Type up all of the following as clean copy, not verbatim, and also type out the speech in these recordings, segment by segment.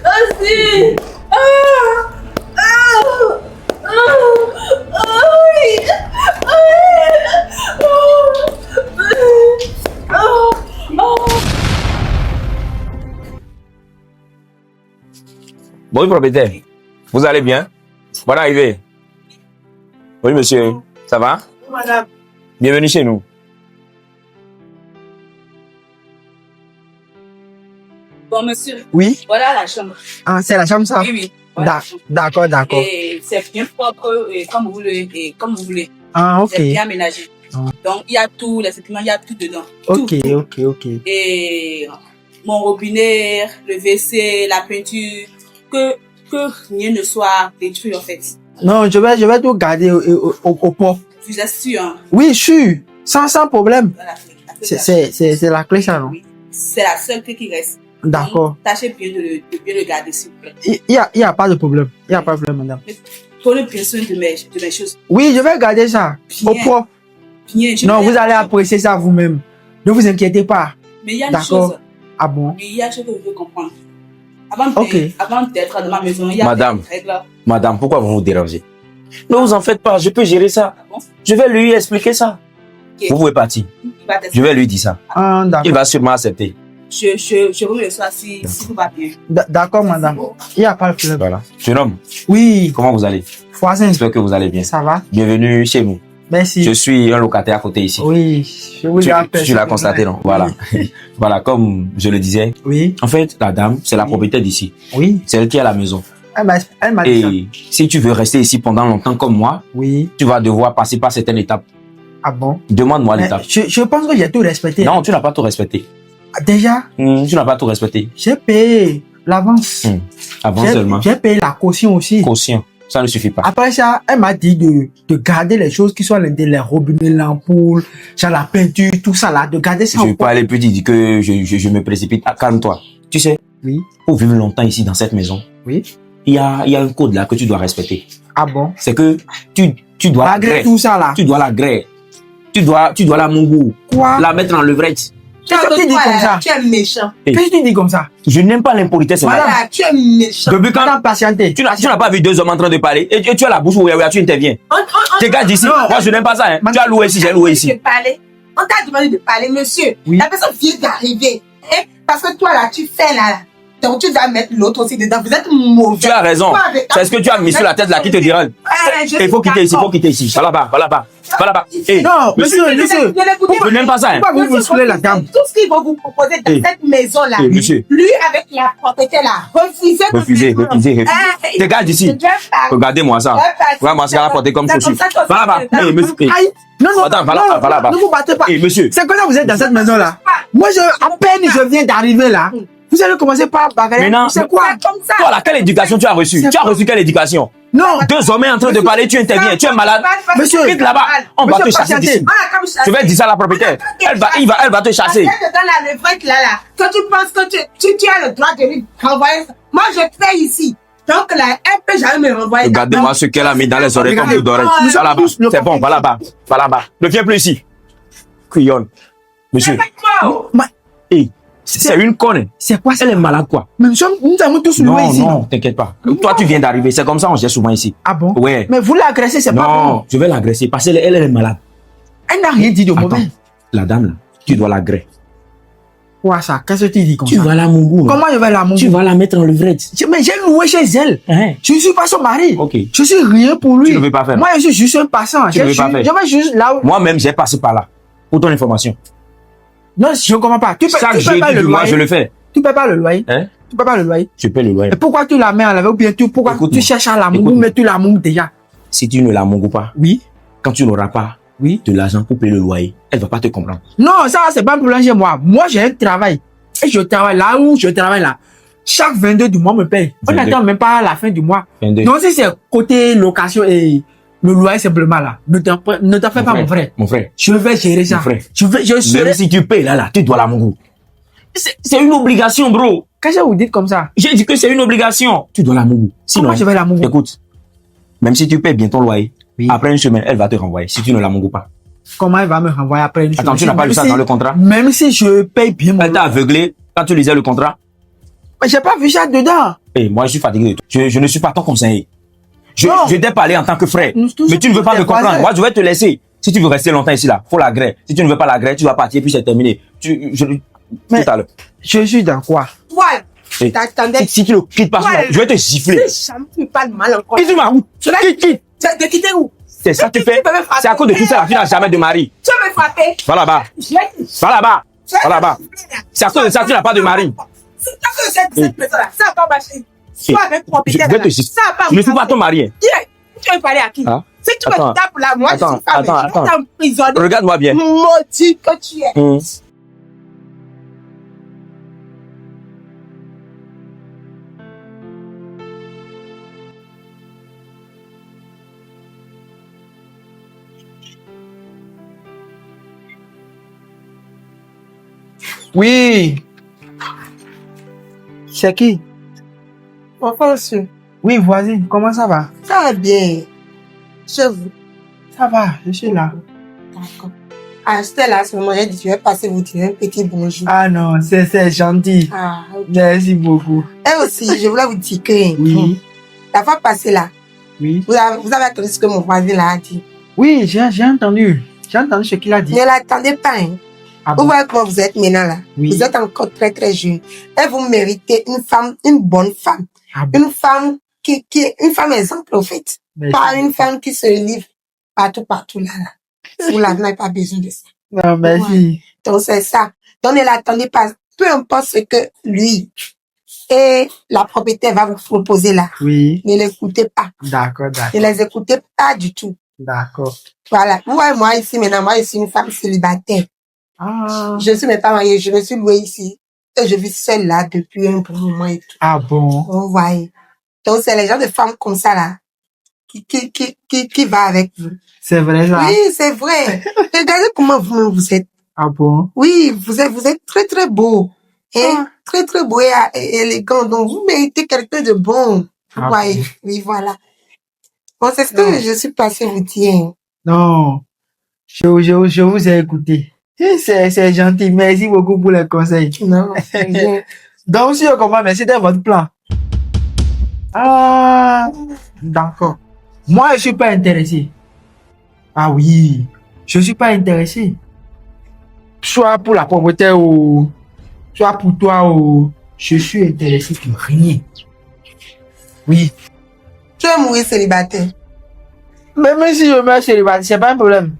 Vas-y. Bonjour propriétaire, vous allez bien? Bonne arrivée. Oui monsieur, ça va? Madame. Bienvenue chez nous. Bon, monsieur. Oui. Voilà la chambre. Ah, c'est la chambre, ça? Oui, oui. Voilà. D'accord. Et c'est bien propre, comme vous voulez. Ah, ok. C'est bien aménagé. Ah. Donc, il y a tout, les équipements, il y a tout dedans. Ok. Et mon robinet, le WC, la peinture, que rien ne soit détruit, en fait. Non, je vais tout garder au port. Vous êtes sûr, hein? Oui, sûr. Sans problème. Voilà, C'est la clé, ça, non? Oui. C'est la seule clé qui reste. D'accord. Donc, tâchez bien de bien le garder, s'il vous plaît. Il y a pas de problème. Il y a pas de problème, madame. Mais prenez bien soin de mes choses. Oui, je vais garder ça au Bien. port. Bien, Non, vous allez apprécier ça vous-même. Ne vous inquiétez pas. Mais il y a une D'accord. chose. Ah bon? Oui, il y a une chose que je veux comprendre. Avant Ok. d'être dans ma maison, il y a Madame. des règles. Madame, pourquoi vous vous dérangez? Ne vous en faites pas, je peux gérer ça. Ah bon? Je vais lui expliquer ça. Ok. Vous pouvez partir. Il va t'expliquer. Je vais lui dire ça. Ah, Il d'accord. va sûrement accepter. Je vous le sois si tout va bien. D'accord, madame. Il n'y a pas de problème. Voilà. Jeune homme, Oui, comment vous allez? voisin, J'espère que vous allez bien. ça va? Bienvenue chez nous. Merci. Je suis un locataire à côté ici. Oui, je vous Tu appelle. l'as constaté, non? Voilà. Voilà, comme je le disais. Oui, En fait, la dame, c'est la Oui. propriétaire d'ici. oui. C'est elle qui a la maison. Elle m'a dit ça. Et si tu veux rester ici pendant longtemps comme moi, Oui. tu vas devoir passer par certaines étapes. Ah bon? Demande-moi Mais l'étape. je pense que j'ai tout respecté. Non, tu n'as pas tout respecté. Déjà, Tu n'as pas tout respecté. j'ai payé l'avance. Avant seulement. J'ai payé la caution aussi. Conscient. Ça ne suffit pas. Après ça, elle m'a dit de garder les choses qui sont les robinets, l'ampoule, genre la peinture, tout ça là, de garder ça. Je au vais port. pas aller plus dire que je me précipite. Ah, calme-toi. Tu sais, Oui, pour vivre longtemps ici dans cette maison, oui. il y a un code là que tu dois respecter. Ah bon? C'est que tu dois la Malgré greffer. tout ça là. Tu dois la greffer. Tu dois la mongou. Quoi? La mettre en levrette. Qu'est-ce que tu dis comme ça? Tu es méchant. Qu'est-ce que tu dis comme ça? Je n'aime pas l'impolitesse. Madame, Voilà, tu es méchant. Depuis quand Madame, patientez. tu n'as pas vu deux hommes en train de parler et tu as la bouche ouverte, tu interviens. Dégage d'ici. Non. Moi, je n'aime pas ça. Hein. Tu as loué ici, j'ai loué ici. On t'a demandé de parler, monsieur. Oui. La personne vient d'arriver. Hein? Parce que toi, là, tu fais là. Donc, tu dois mettre l'autre aussi dedans. Vous êtes mauvais. Tu as raison. Toi, avec- C'est ce que tu as mis sur la tête là qui te dérange. Il faut quitter ici, il faut quitter ici. Va là-bas, va là-bas. Va là-bas. Eh, Non, monsieur. je n'aime pas ça. Hein. Pourquoi vous bousculez la dame? Tout ce qu'ils vont vous proposer dans Eh. cette maison-là, Eh, monsieur. lui, avec la propriétaire là, refusez. Refusez. Dégage d'ici. Regardez-moi ça. Regarde-moi ce qu'elle a porté comme chaussure. Va là-bas. Eh, monsieur. Eh, Aïe. Non, Madame, va là-bas, va là-bas. Ne vous battez pas. eh, monsieur. C'est que là, vous êtes dans cette maison-là. Moi, à peine je viens d'arriver là. Vous allez commencer par bagarrer. Maintenant, C'est quoi? Comme ça. Toi là, quelle éducation tu as reçue? C'est Tu as quoi? reçu quelle éducation? Non. Deux hommes en train de parler, tu interviens. Tu es malade. Monsieur. Quitte là-bas. On va Monsieur, te chasser patientez. d'ici. Je vais dire ça à la propriétaire. Elle va te chasser. Dans la levrette là, que tu penses que tu as le droit de lui renvoyer. Moi, je fais ici. Donc là, elle peut jamais me renvoyer. Regardez-moi ce qu'elle a mis dans les oreilles comme Regardez. d'oreilles. Nous Va là-bas. sommes tous C'est bon, va là-bas. Va là-bas. Ne viens plus ici. Crionne. Monsieur. Ma- Hey, c'est une conne. C'est quoi ça? Elle est malade quoi? Mais nous avons tous loué Non, ici. non, t'inquiète pas. Toi, tu viens d'arriver. C'est comme ça, on gère souvent ici. Ah bon? Ouais. Mais vous l'agressez, c'est pas bon. Non, je vais l'agresser parce qu'elle elle est malade. Elle n'a rien dit de Attends, mauvais. la dame là, tu dois l'agresser. Quoi ça? Qu'est-ce que tu dis comme Tu ça? vas la mougou. Comment je vais la Tu monter? vas la mettre en levrette. Mais j'ai loué chez elle. Hein? Je ne suis pas son mari. Ok. Je suis rien pour lui. Tu ne veux pas faire. Moi, je suis juste un passant. Tu ne veux pas faire. Je vais juste là où... Moi-même, j'ai passé par là. Pour ton information. Non, je ne comprends pas. Tu Chaque payes pas jeudi le du mois, je loyer. le fais. Tu payes pas le loyer. Hein? Tu payes pas le loyer. Je paie le loyer. Et pourquoi tu la mets en laver ou bien pourquoi Écoute-moi. tu cherches à la mouiller, Écoute-moi. mais tu la mouilles déjà? Si tu ne la mongues pas, Oui. quand tu n'auras pas Oui. de l'argent pour payer le loyer, elle va pas te comprendre. Non, ça, c'est pas un problème chez moi. Moi, j'ai un travail. Et je travaille là où je travaille là. Chaque 22 du mois me paye. On 22. n'attend même pas la fin du mois. 22. Donc, si c'est côté location et le loyer simplement là, ne t'en fais pas, mon frère. Mon frère. Je vais gérer ça. Mon frère. Je serai... Même si tu payes là, tu dois la monguer. C'est une obligation, bro. Qu'est-ce que vous dites comme ça? J'ai dit que c'est une obligation. Tu dois la monguer. Sinon, Comment je vais la mouiller? écoute, même si tu payes bien ton loyer, Oui. après une semaine, elle va te renvoyer si tu ne la mongues pas. Comment elle va me renvoyer après une Attends, semaine? tu n'as pas Même lu ça si- dans le contrat? Même si je paye bien mon Elle t'a aveuglé quand tu lisais le contrat? Mais j'ai pas vu ça dedans. Et moi, je suis fatigué de toi. Je ne suis pas ton conseiller. Non. Je t'ai parlé en tant que frère. Nous tous Mais tu ne veux pas sommes me des voisins. comprendre. Moi, je vais te laisser. Si tu veux rester longtemps ici, là, faut la grève. Si tu ne veux pas la grève, tu vas partir, puis c'est terminé. Mais- Tout à l'heure. Je suis dans quoi? Voilà. Et T'attendais. si tu ne quittes pas, Ouais. je vais te gifler. Si jamais tu me parles mal encore. Quitte ma route. Je vais- Quitte. De quitter où? C'est ça que tu Tu fais. peux me frapper. C'est à cause de tout ça, la fille n'a jamais de mari. Tu vas me frapper. Va là-bas. Je vais te- Va là-bas. je vais Va là-bas. te- C'est à cause de ça que tu n'as pas de mari. C'est à cause de cette personne-là. Ça va pas marcher. Sois avec Je propriétaire. vais te gifler. Ça va pas Je ne suis pas marcher. ton mari. Qui est- Tu veux parler à qui? Hein? Si tu me Attends. tapes là, moi, je suis Attends, femme. attends. Je vais t'emprisonner. Regarde-moi bien. Maudit que tu es. Oui. C'est qui? Enfin, monsieur. Oui, voisine, comment ça va? Ça va bien. Je vous. Ça va, je suis là. D'accord. Ah, j'étais là, à ce moment, j'ai dit, je vais passer vous dire un petit bonjour. Ah non, c'est gentil. Ah, ok. Merci beaucoup. Et aussi, je voulais vous dire que Oui, la fois passée là, oui. vous avez entendu ce que mon voisin là a dit. Oui, j'ai entendu. J'ai entendu ce qu'il a dit. Ne l'attendez pas, hein. Ah Vous bon? voyez comment vous êtes maintenant là. Oui. Vous êtes encore très très jeune. Et vous méritez une femme, une bonne femme. Ah bon? Une femme qui est une femme exemple en fait. Merci. Pas une femme qui se livre partout là. Vous n'avez pas besoin de ça. Non, merci. Donc c'est ça. Donc ne l'attendez pas. Peu importe ce que lui et la propriétaire va vous proposer là. Oui, Ne l'écoutez pas. d'accord, Ne d'accord, les écoutez pas du tout. d'accord. Voilà. Vous voyez, moi ici maintenant, moi je suis une femme célibataire. Ah, Je suis même pas mariée, je me suis louée ici. Et je vis seule là depuis un bon moment et tout. ah bon? Vous voyez. Donc c'est les gens de femmes comme ça là qui va avec vous. C'est vrai ça? Oui, c'est vrai. Regardez comment vous êtes. Ah bon? Oui, vous êtes très très beau. Hein? Ah. Très très beau et élégant. Donc vous méritez quelqu'un de bon. Vous Ah voyez. bon? Oui, voilà. Bon, c'est ce Non. que je suis passée vous dire. Non, je vous ai écouté. C'est gentil, merci beaucoup pour les conseils. Non, c'est bien. Donc, si je comprends, mais c'était votre plan. Ah, d'accord. Moi, je suis pas intéressé. Ah oui, je suis pas intéressé. Soit pour la propriété ou soit pour toi ou je suis intéressé pour rien. Oui. Tu veux mourir célibataire. Mais même si je meurs célibataire, c'est pas un problème.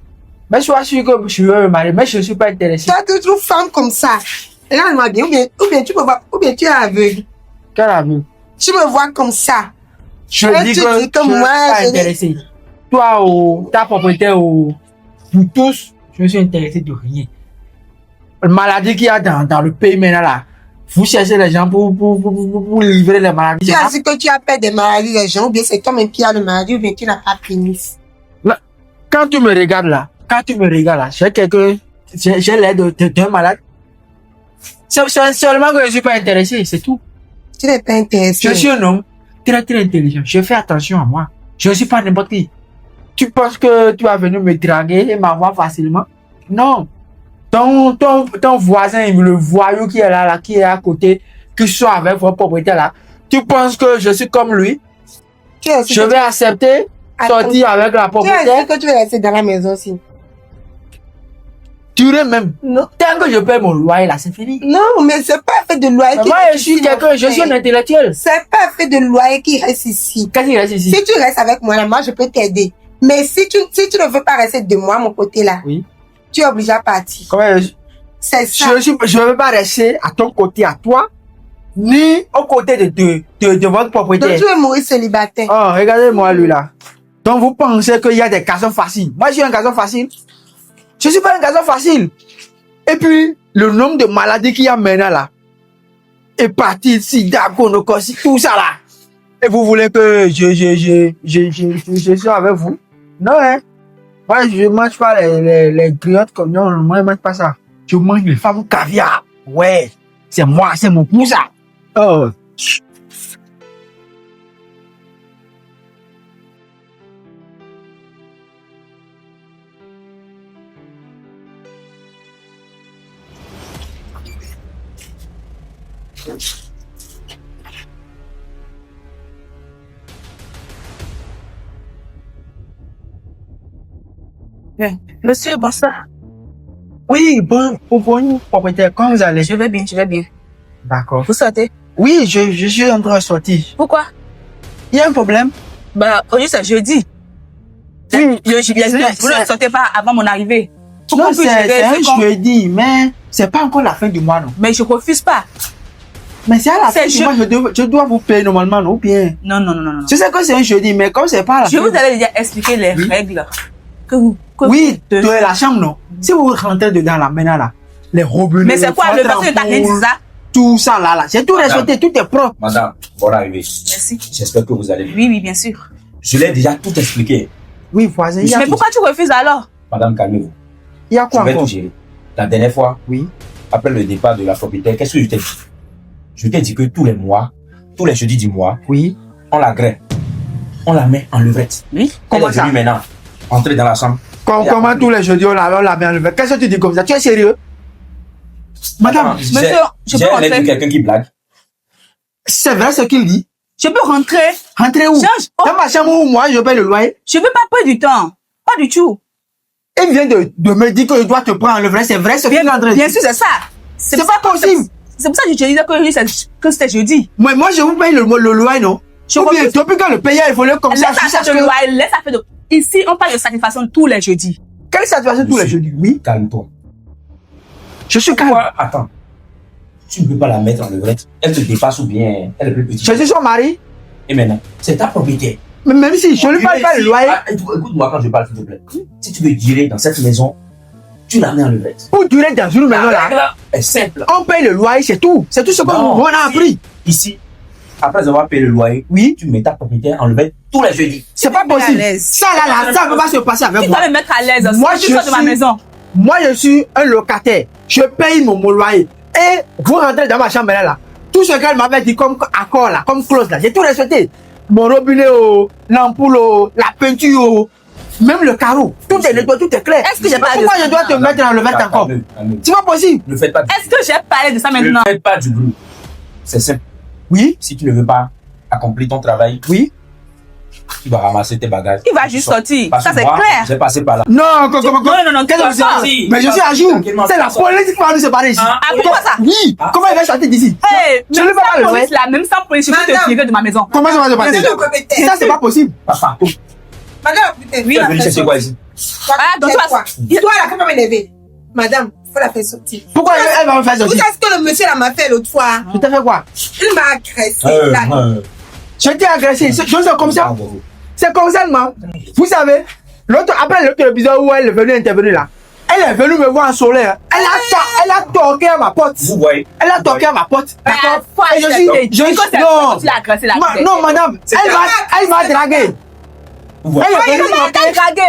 Mais sois sûr que je veux me marier, mais je suis pas intéressé. Tu as toujours femme comme ça. Regarde-moi bien, ou bien tu me vois, ou bien tu es aveugle. Quel aveu? Tu me vois comme ça. Je Et dis tu que dis que je ne suis moi, pas je n'ai- intéressé. Toi ou ta propriété ou pour tous, je suis intéressé de rien. La maladie qu'il y a dans le pays maintenant là, vous cherchez les gens pour livrer les maladies. Tu as dit que tu as peur des maladies des gens, ou bien c'est toi-même qui as le maladie, ou bien tu n'as pas pénis. Quand tu me regardes là, j'ai l'air d'un malade. C'est seulement que je ne suis pas intéressé, c'est tout. Tu n'es pas intéressé. Je suis un homme très très intelligent. Je fais attention à moi. Je ne suis pas n'importe qui. Tu penses que tu vas venir me draguer et m'avoir facilement? Non. Ton voisin, le voyou qui est là, qui est à côté, qui soit avec votre propriétaire là, tu penses que je suis comme lui? Tu as dit Je que- vais accepter sortir avec la tu as propriétaire? dit que tu veux rester dans la maison aussi. Tu es même. Non. Tant que je paie mon loyer là, c'est fini. Non, mais c'est pas fait de loyer Mais qui moi, reste je suis ici, quelqu'un, mon je suis un frère. intellectuel. C'est pas fait de loyer qui reste ici. Qu'est-ce qu'il reste ici? Si tu restes avec moi là, moi je peux t'aider. Mais si tu ne veux pas rester de moi, mon côté là, Oui. tu es obligé à partir. Comment C'est ça. je ne veux pas rester à ton côté, à toi, ni au côté de votre Donc propriétaire. tu veux mourir célibataire. Oh, regardez-moi lui là. Donc vous pensez qu'il y a des garçons faciles. Moi, je suis un garçon facile. Je suis pas un garçon facile. Et puis, le nombre de maladies qu'il y a maintenant là, hépatite, sida, gonorrhée, tout ça là. Et vous voulez que je sois avec vous? Non, hein. Moi, je mange pas les griottes comme non, moi, je mange pas ça. Je mange les femmes caviar. Ouais. C'est moi, c'est mon coup ça. Oh. Monsieur, bonsoir. Oui, bon, propriétaire, comment vous allez? Je vais bien, je vais bien. D'accord. Vous sortez? Oui, je suis en train de sortir. Pourquoi? Il y a un problème? Bah, aujourd'hui c'est jeudi. Oui, Vous ne sortez pas avant mon arrivée. non, Pourquoi c'est un quand- jeudi, mais c'est pas encore la fin du mois, non? Mais je refuse pas. Mais c'est à la C'est fin du je- mois, je dois vous payer normalement, non? Ou bien? Non, non, non, non, non. Je sais que c'est un jeudi, mais comme c'est pas à la Je fin. vous avais déjà expliqué les Oui. règles que vous. Oui, de devez- la chambre, non? Si vous rentrez dedans, là, maintenant, là, les robinets. Mais c'est les quoi le fenêtres verset de ta en reine, boule, c'est ça? tout ça, là, j'ai tout Madame. respecté, tout est propre. Madame, voilà arrivé. Merci. J'espère que vous allez bien. Oui, oui, bien sûr. Je l'ai déjà tout expliqué. Oui, voisin, il y a, Mais pourquoi tu refuses alors? Madame, calmez-vous. il y a Je quoi vais encore? tout gérer. La dernière fois, Oui. après le départ de la propriétaire, qu'est-ce que je t'ai dit? Je t'ai dit que tous les mois, tous les jeudis du mois, Oui. on la grève. On la met en levrette. Oui. Comment Elle est ça? venue maintenant. Entrer dans la chambre. Comment tous les jeudis, on la met en levé? Qu'est-ce que tu dis comme ça? Tu es sérieux? Madame, Attends, monsieur, je j'ai peux un rentrer? de quelqu'un qui blague. c'est vrai ce qu'il dit? Je peux rentrer? Rentrez où? Change. Oh. Dans ma chambre où moi, je paye le loyer. Je veux pas perdre du temps. Pas du tout. Il vient de me dire que je dois te prendre en levrette. C'est vrai ce qu'il est en train de Bien dire? sûr, c'est ça. C'est pas possible. C'est pour ça que je te disais que c'était jeudi. Moi, je vous paye le loyer, non? Je Ou bien, refuse. depuis quand le payeur, il faut le comme ça, Laisse jusqu'à affaire ce de que... loi, laisse affaire de... Ici, on parle de satisfaction tous les jeudis. Quelle satisfaction tous les Monsieur. jeudis? Oui. Calme-toi. Je suis calme. Pourquoi? Attends. Tu ne peux pas la mettre en levrette. Elle te dépasse ou bien elle est plus petite. Je suis son mari. Et maintenant, c'est ta propriété. Mais même si je ne lui parle pas le loyer, Écoute-moi quand je parle, s'il te plaît. Si tu veux durer dans cette maison, tu la mets en levrette. pour durer dans une maison La là, règle est simple. on paye le loyer, c'est tout. C'est tout ce qu'on Non, on a appris. Ici, après avoir payé le loyer, Oui. tu mets ta propriété en levrette tous les jeudis. C'est pas Mets à possible. l'aise. Ça là, ça ne peut pas se passer avec Tu moi. dois me mettre à l'aise. Moi, Moi, je je sors de ma suis- maison. Moi, je suis un locataire. Je paye mon loyer. Et vous rentrez dans ma chambre là. Tout ce qu'elle m'avait dit comme accord là, comme clause là, j'ai tout respecté. Mon robinet, l'ampoule, la peinture, même le carreau. Tout est nettoyé, tout est clair. Est-ce que j'ai pas Pourquoi de- je dois te mettre en levrette encore? Calme-vous. C'est pas possible. Ne faites pas Est-ce que j'ai parlé de ça ne maintenant? faites pas du bruit. C'est simple. Oui, Si tu ne veux pas accomplir ton travail, oui. tu vas ramasser tes bagages. Il va juste sortir. Parce Ça, que c'est moi, clair. j'ai passé par là. Non, non, qu'est-ce que vous sors. dites? Mais je suis à jour. Tranquillement, C'est la sors. police qui va nous séparer ici. Ah, pourquoi ça? Oui. Ah. Comment il va sortir d'ici? Hey, Je même ne vais pas sans le police voir. là, même sans police, je peux te Madame. tirer de ma maison. Comment ça va se passer? Monsieur le propriétaire. Ça, c'est pas possible. Papa, Madame, putain, Oui, tu es venu chercher quoi ici? Ah, donc tu vas- quoi? Toi, là, faut pas m'énerver. Madame, faut la faire sortir. Pourquoi elle va me faire Vous sortir? savez ce que le monsieur là m'a fait l'autre fois? Je t'ai fait quoi? Il m'a agressé. là. Je t'ai agressé. C'est comme ça. C'est comme ça, maman. Vous savez, après l'autre épisode où elle est venue intervenir là, elle est venue me voir en solaire. Elle a toqué à ma porte. Vous voyez? Elle a toqué à ma porte. D'accord? Et je suis, non. Tu l'as agressé la tête. Non, madame. Elle m'a dragué. Vous voyez? Elle est venue Comment t'as dragué?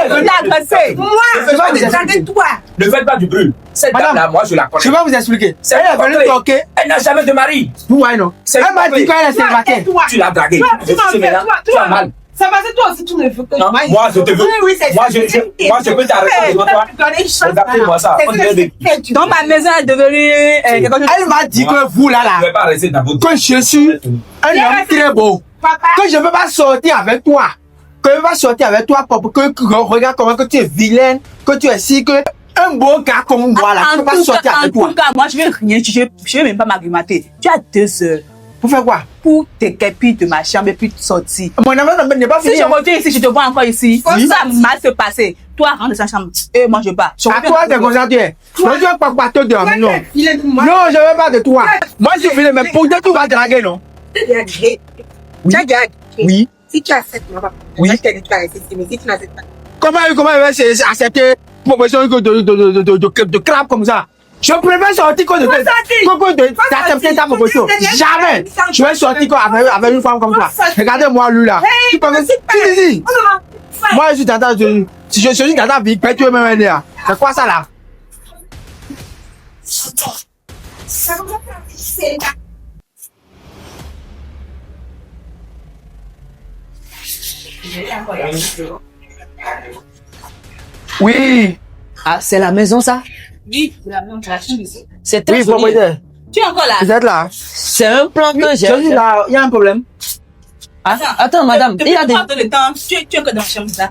Elle est venue agressé. Moi, Je vais vous je expliquer. vais toi. Ne faites pas du bruit. Cette Madame, dame-là, moi, je la connais. Je vais vous expliquer. C'est Elle est venue compris. toquer. Elle n'a jamais de mari. Vous voyez, non? C'est Elle m'a compris. dit qu'elle est célibataire. Toi, Tu l'as dragué. Je sais maintenant, tu as mal. Ça va, c'est toi aussi, tu ne veux que Non, moi, je te veux. Oui, c'est Moi, ça. moi, je peux t'arrêter devant toi. Regardez-moi ça. On dirait des- Donc ma maison est devenue quelque chose. Elle m'a dit que vous, là, Je ne vais pas rester dans votre... que je suis un homme très beau. Papa, Que je ne peux pas sortir avec toi. Que je ne peux pas sortir avec toi, papa. Que regarde comment que tu es vilaine, que tu es si, que un beau gars comme moi, là, je ne peux pas sortir avec En toi. tout cas, moi je vais rien, je vais même pas m'argumenter. Tu as 2 heures Pour faire quoi? pour te képier de ma chambre et puis sortir. Mon amour n'est pas Si fini. je reviens ici, je te vois encore ici. Oui. Ça va mal se passer. Toi, rentre dans sa chambre. Et moi, je pars. Je À reviens quoi dans t'es le- concentré? Moi, je ne veux pas partir de moi, non. il est de moi. Non, je ne veux pas de toi. Moi, je suis venu, mais pour toi, tu vas draguer, non? Tu as agressé. Oui. Tu as agressé. Oui. Si tu acceptes, ma papa, Oui. je t'ai dit tu as accepté, mais si tu n'acceptes pas, Comment il va accepter une proposition de crabe comme ça? Je préfère sortir que d'accepter ta proposition. Jamais. Je vais sortir avec une femme comme toi. Regardez-moi lui là. Tu peux me si. Moi je suis dans ta je suis dans ta vie, tu es même là. C'est quoi ça là? ça va pas c'est là. Oui. Ah, c'est la maison, ça? Oui, c'est la même chambre ici. C'est très Oui, joli. propriétaire. Tu es encore là? Vous êtes là? C'est un plan que Je suis là. Il y a un problème. Ah, attends, madame, il y a des... Depuis le temps, tu es que dans la chambre, ça.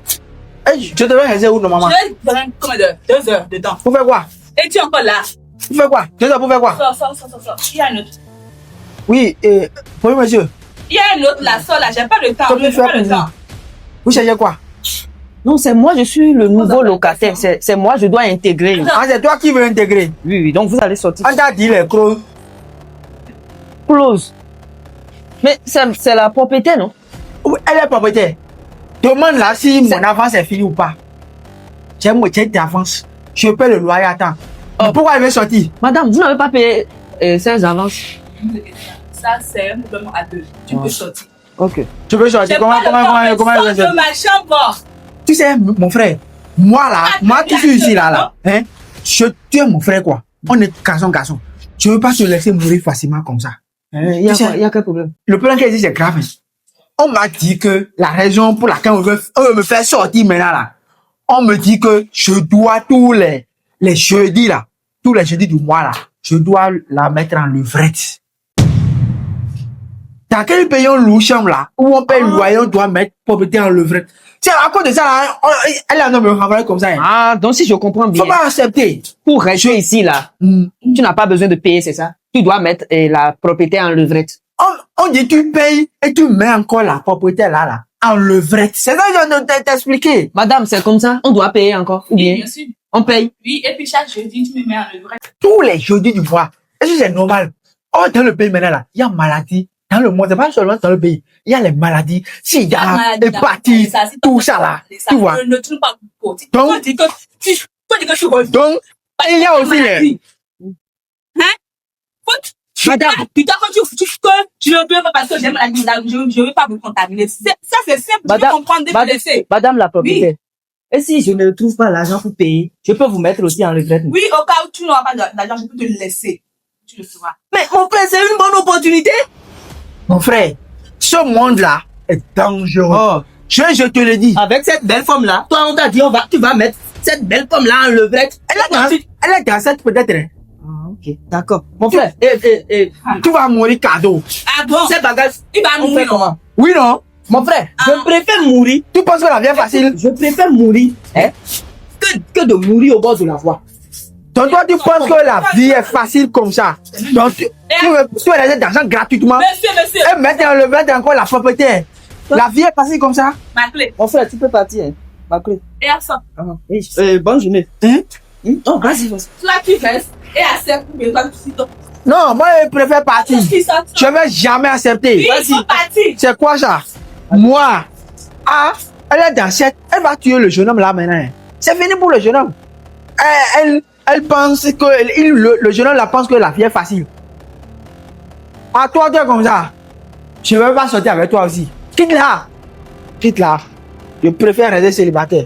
Je devrais rester où normalement? Je vais donner combien d'heures? 2 heures de temps. Pour faire quoi? Et tu es encore là. Pour faire quoi? 2 heures pour faire quoi? Sors. Il y a un autre. Oui, oui, monsieur. Il y a un autre là, sors là. J'ai pas le temps. Comment J'ai faire pas le pour temps. vous? Vous cherchez quoi? Non, c'est moi, je suis le nouveau locataire. C'est moi, je dois intégrer. Ah, c'est toi qui veux intégrer. Oui, donc vous allez sortir. On t'a dit les clauses. Close. Mais c'est la propriétaire, non? Oui, elle est propriétaire. Demande là si mon avance est finie ou pas. J'ai moitié d'avance. Je paie le loyer à temps. Mais pourquoi elle veut sortir? Madame, vous n'avez pas payé 16 avances. Ça, c'est un problème à deux. Tu peux sortir. Ok. Tu veux sortir? J'ai Comment pas le temps, elle veut sors de sortir? ma chambre. Tu sais, mon frère, moi là, moi qui suis ici là, hein, tu es mon frère quoi. On est garçon. Je veux pas se laisser mourir facilement comme ça. Il y a quel problème? Le problème qu'elle dit c'est grave. Hein. On m'a dit que la raison pour laquelle on veut me faire sortir maintenant là, on me dit que je dois tous les jeudis là, tous les jeudis du mois là, je dois la mettre en levrette. Dans quel pays on loue chambre là, où on paye le loyer, on doit mettre propriété en levrette. C'est à cause de ça là, elle a me renvoyer comme ça. Hein. Ah, donc si je comprends bien, Faut pas accepter. pour rester ici là, tu n'as pas besoin de payer, c'est ça? Tu dois mettre la propriété en levrette. On dit tu payes et tu mets encore la propriété là en levrette. C'est ça que je viens de t'expliquer. Madame, c'est comme ça? On doit payer encore? Ou bien? Bien sûr. On paye? Oui, et puis chaque jeudi, tu me mets en levrette. Tous les jeudis du mois. Est-ce que c'est normal? Oh, dans le pays maintenant là, il y a maladie. Dans le monde, c'est pas seulement dans le pays. Il y a les maladies, sida, hépatite, tout ça là. Tu vois? Ne tourne pas pour. Tu Donc- peux dire que tu reviens. Donc, il y a aussi les... Madame, putain, quand tu ne peux pas parce que j'ai maladie, je ne veux pas vous contaminer. Ça, c'est simple. Tu peux comprendre dès le laisser. Madame la propriétaire. Et si je ne trouve pas l'argent pour payer, je peux vous mettre aussi en levrette. Oui, au cas où tu n'auras pas d'argent, je peux te le laisser. Tu le feras. Mais mon frère, c'est une bonne opportunité. Mon frère, ce monde-là est dangereux. Oh. Je te le dis. Avec cette belle femme-là, toi, on t'a dit, tu vas mettre cette belle femme-là en levrette. Elle est dans cette peut-être. Hein. Ah, ok. D'accord. Mon frère, Tu vas mourir cadeau. Ah bon? ces bagages, Il va on fait mourir. comment? Oui, non? Mon frère, Ah. je préfère mourir. Tu penses que la vie est facile? Je préfère mourir, hein, que de mourir au bord de la voie. Donc toi, tu penses que la vie est facile comme ça? Donc tu veux laisser d'argent gratuitement Monsieur. et mettre en levrette encore la propriété. La vie est facile comme ça? Ma clé. Mon frère, tu peux partir, hein. Ma clé. Et à ça. Bonne journée. Hein? Oh, vas-y. Toi, tu restes et accepte mais toi, tu t'en. Non, moi je préfère partir. Je vais jamais accepter. Oui, il faut partir. C'est quoi ça? Moi, elle est dans cette... Elle va tuer le jeune homme là maintenant. C'est fini pour le jeune homme. Elle pense que... Le jeune homme là pense que la vie est facile. À toi, tu es comme ça. Je ne vais pas sortir avec toi aussi. Quitte-la. Quitte-la. Je préfère rester célibataire.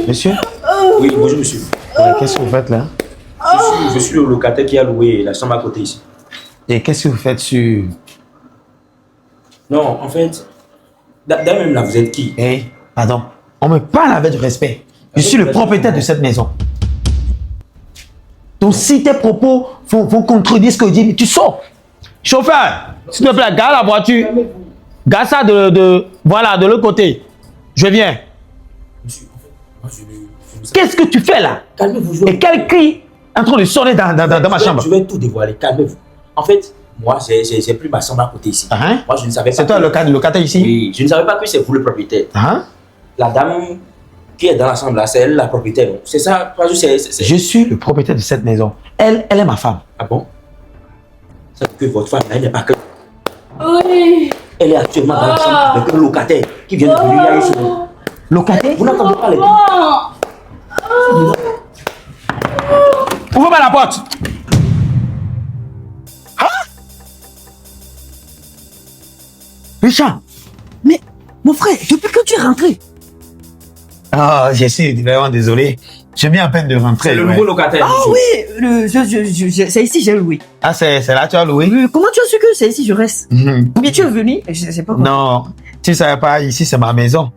Monsieur, Oui, bonjour monsieur. qu'est-ce que vous faites là? Je suis le locataire qui a loué la chambre à côté ici. Et qu'est-ce que vous faites sur... Non, en fait, d'ailleurs même là, vous êtes qui? Eh, pardon, on me parle avec du respect. Je suis le propriétaire de cette maison. Donc si tes propos vont contredire ce que je dis, tu sors. Chauffeur, s'il te plaît, garde la voiture. Garde ça voilà, de l'autre côté. Je viens. Monsieur, en fait, moi je ne... Qu'est-ce que tu fais là? Calmez-vous. Et quel cri est en train de sonner dans ma chambre? Je vais tout dévoiler, calmez-vous. En fait, moi, j'ai pris ma chambre à côté ici. Hein? Moi, je ne savais pas... C'est toi le locataire ici? Oui, je ne savais pas que c'est vous le propriétaire. Hein? La dame qui est dans la chambre là, c'est elle la propriétaire. Non? C'est ça, parce que c'est... Je suis le propriétaire de cette maison. Elle est ma femme. Ah bon? C'est que votre femme, elle n'est pas que... Oui. Elle est actuellement dans la chambre avec un locataire qui vient de venir hier soir. Locataire? Vous n'entendez pas les... Ouvrez-moi la porte. Richard. Mais, mon frère, depuis que tu es rentré, Ah, je suis vraiment désolé. J'ai mis à peine de rentrer. C'est le ouais. nouveau locataire. ah monsieur. oui, c'est ici j'ai loué. Ah, c'est là tu as loué? Comment tu as su que c'est ici je reste? Mhm. Ou bien tu es venu? Je sais pas quoi. Non, tu savais pas, ici c'est ma maison.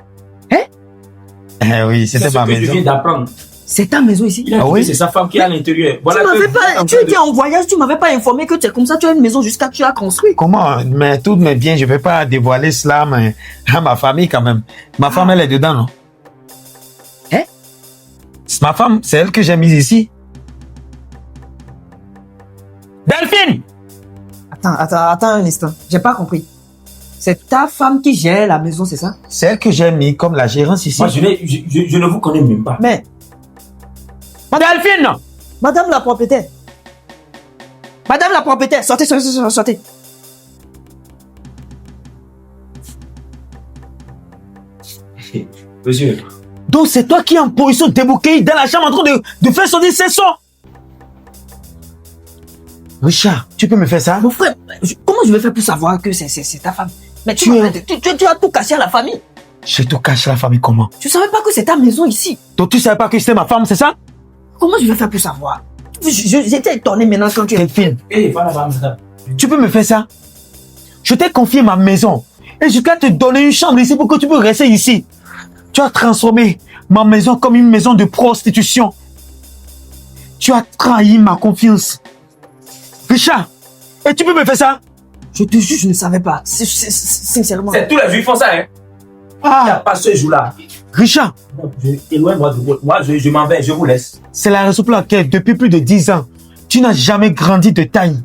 Hein? Oui, C'est c'était ce ma que je maison. viens d'apprendre. C'est ta maison ici. Il a dit oui? que c'est sa femme qui est à l'intérieur. Tu Voilà m'avais que- pas, tu étais en voyage, tu m'avais pas informé que tu es comme ça, tu as une maison jusqu'à tu l'as construit. Comment? Mais tous mes biens, je vais pas dévoiler cela mais, à ma famille quand même. Ma femme, elle est dedans, non? Hein? C'est ma femme, c'est elle que j'ai mise ici. Delphine! Attends un instant. J'ai pas compris. C'est ta femme qui gère la maison, c'est ça? C'est elle que j'ai mis comme la gérance ici. Moi, je ne vous connais même pas. Mais, Delphine! madame la propriétaire. Madame la propriétaire, sortez. Monsieur, Donc c'est toi qui es en position de débouquer dans la chambre en train de faire sonner ses sons. Richard, tu peux me faire ça? Mon frère, comment je vais faire pour savoir que c'est ta femme? Mais Tu tu as tout caché à la famille. Je te cache la famille comment? Tu savais pas que c'est ta maison ici. Donc tu savais pas que c'était ma femme, c'est ça? Comment je vais faire pour savoir? J'étais étonné maintenant quand tu es... Delphine, voilà, madame. tu peux me faire ça? Je t'ai confié ma maison et je dois te donner une chambre ici pour que tu peux rester ici. Tu as transformé ma maison comme une maison de prostitution. Tu as trahi ma confiance. Richard, et tu peux me faire ça? Je te jure, je ne savais pas. Sincèrement. C'est tous les juifs font ça, hein. Il n'y a Ah, pas ce jour-là. Richard, Éloigne-moi de vous. Moi, je m'en vais, je vous laisse. c'est la raison pour laquelle depuis plus de 10 ans, tu n'as jamais grandi de taille.